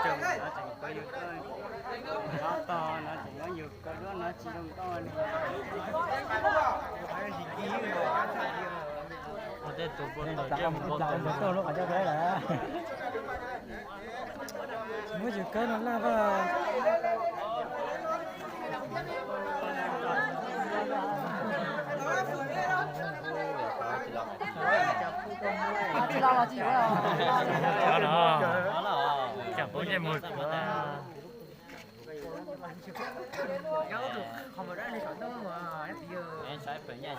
chừng nó chỉ có dược thôi, nó to nó chỉ có dược có đứa nó chỉ đông to này. Ở tụ quân rồi chứ một con tụ lúc mà cho thế là mới dược cái nó là vào. Đó đó, chẳng có cái mực không có ra đi khỏi đâu mà giờ em sai phải nhà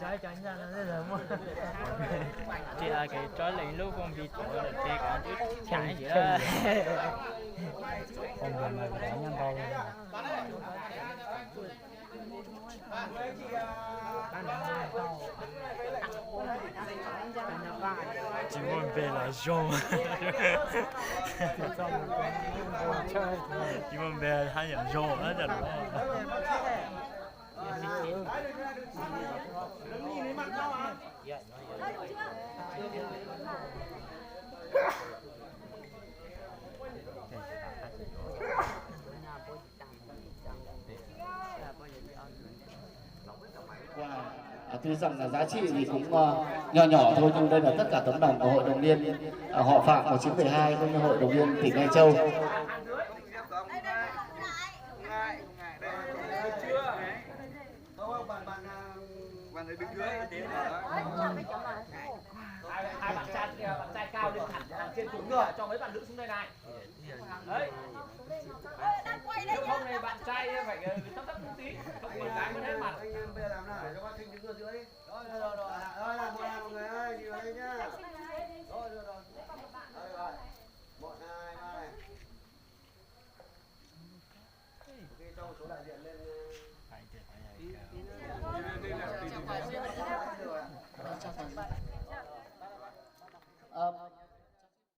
trái tránh ra nó rất mua chỉ là cái trái lấy lúc con bị tổ là cái cả chút chạy gì đó con người mà để nhân bao chỉ muốn về là show chỉ muốn về hai nhà show đó là đúng tuy rằng là giá trị thì cũng nhỏ nhỏ thôi, nhưng đây là tất cả tấm lòng của hội đồng liên họ Phạm 1972 cũng như hội đồng liên tỉnh Lai Châu. Hai bạn trai cao lên hẳn trên cùng ngựa cho mấy bạn nữ xuống đây này. Đấy. Nếu không này bạn trai phải thấp thấp một tí, không bạn gái mới hết mặt. Bây giờ làm nào để cho bác Sinh đứng ở dưới. Rồi làm mọi người ơi, đi vào đây nhá. Rồi. Rồi. 1 2 3 này. Ok, cho một số đại diện lên. Ờ,